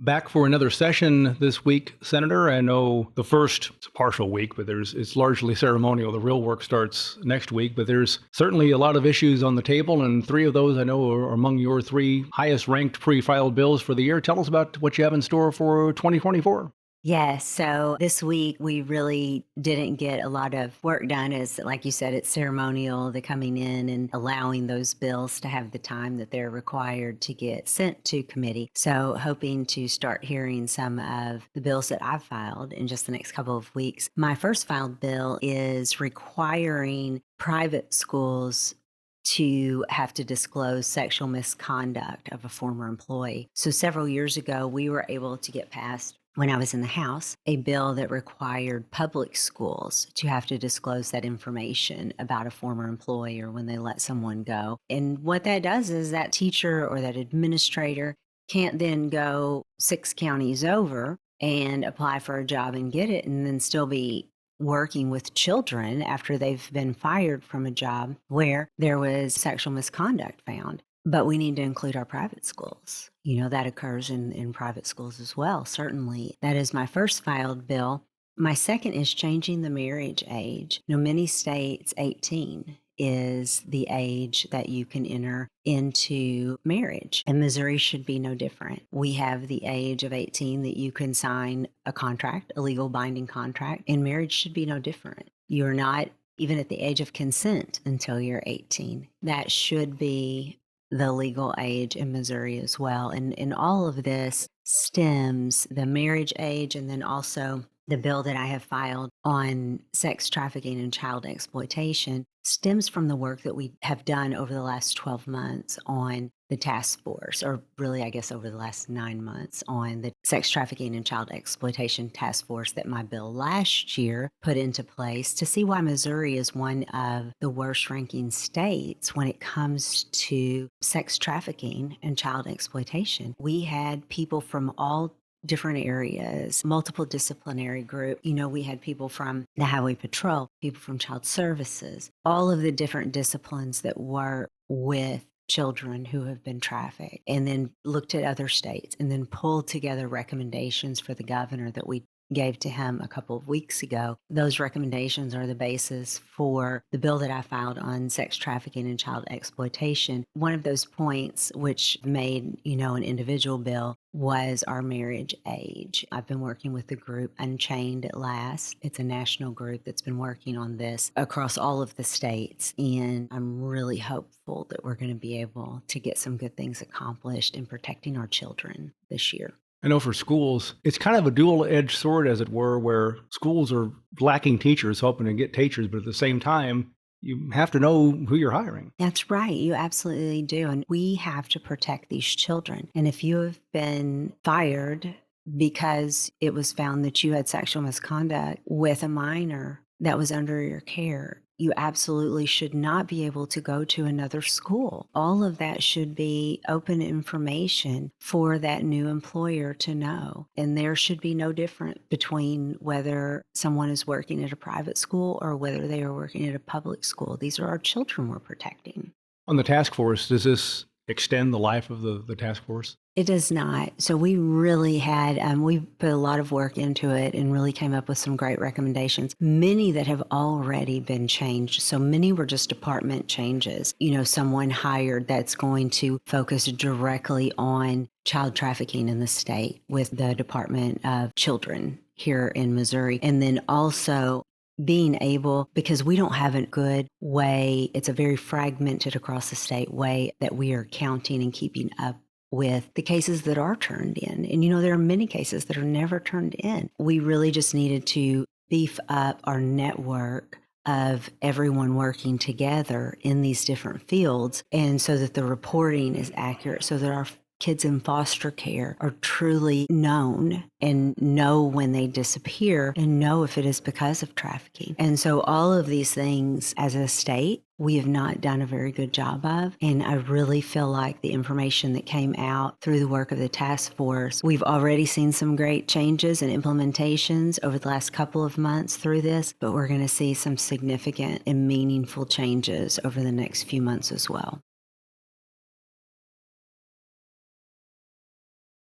Back for another session this week, Senator. I know the first it's a partial week, but it's largely ceremonial. The real work starts next week, but there's certainly a lot of issues on the table, and three of those I know are among your three highest ranked pre-filed bills for the year. Tell us about what you have in store for 2024. Yes. So this week we really didn't get a lot of work done as, like you said, it's ceremonial, the coming in and allowing those bills to have the time that they're required to get sent to committee. So hoping to start hearing some of the bills that I've filed in just the next couple of weeks. My first filed bill is requiring private schools to have to disclose sexual misconduct of a former employee. So several years ago, we were able to get passed when I was in the House, a bill that required public schools to have to disclose that information about a former employee or when they let someone go. And what that does is that teacher or that administrator can't then go 6 counties over and apply for a job and get it and then still be working with children after they've been fired from a job where there was sexual misconduct found. But we need to include our private schools. That occurs in private schools as well, certainly. That is my first filed bill. My second is changing the marriage age. Many states, 18 is the age that you can enter into marriage, and Missouri should be no different. We have the age of 18 that you can sign a contract, a legal binding contract, and marriage should be no different. You're not even at the age of consent until you're 18. That should be the legal age in Missouri as well. And all of this stems the marriage age and then also the bill that I have filed on sex trafficking and child exploitation stems from the work that we have done over the last 12 months on the task force, or really, I guess, over the last 9 months on the sex trafficking and child exploitation task force that my bill last year put into place to see why Missouri is one of the worst ranking states when it comes to sex trafficking and child exploitation. We had people from all different areas, multiple disciplinary group. We had people from the Highway Patrol, people from Child Services, all of the different disciplines that work with children who have been trafficked, and then looked at other states and then pulled together recommendations for the governor that we gave to him a couple of weeks ago. Those recommendations are the basis for the bill that I filed on sex trafficking and child exploitation. One of those points which made, an individual bill was our marriage age. I've been working with the group Unchained at Last. It's a national group that's been working on this across all of the states, and I'm really hopeful that we're going to be able to get some good things accomplished in protecting our children this year. I know for schools, it's kind of a dual-edged sword, as it were, where schools are lacking teachers, hoping to get teachers, but at the same time, you have to know who you're hiring. That's right. You absolutely do. And we have to protect these children. And if you have been fired because it was found that you had sexual misconduct with a minor that was under your care, you absolutely should not be able to go to another school. All of that should be open information for that new employer to know. And there should be no difference between whether someone is working at a private school or whether they are working at a public school. These are our children we're protecting. On the task force, does this extend the life of the task force? It does not. So we really had, we put a lot of work into it and really came up with some great recommendations, many that have already been changed. So many were just department changes. Someone hired that's going to focus directly on child trafficking in the state with the Department of Children here in Missouri. And then also being able, because we don't have a good way, it's a very fragmented across the state way that we are counting and keeping up with the cases that are turned in. And there are many cases that are never turned in. We really just needed to beef up our network of everyone working together in these different fields, and so that the reporting is accurate, so that our kids in foster care are truly known and know when they disappear and know if it is because of trafficking. And so all of these things as a state, we have not done a very good job of. And I really feel like the information that came out through the work of the task force, we've already seen some great changes and implementations over the last couple of months through this, but we're going to see some significant and meaningful changes over the next few months as well.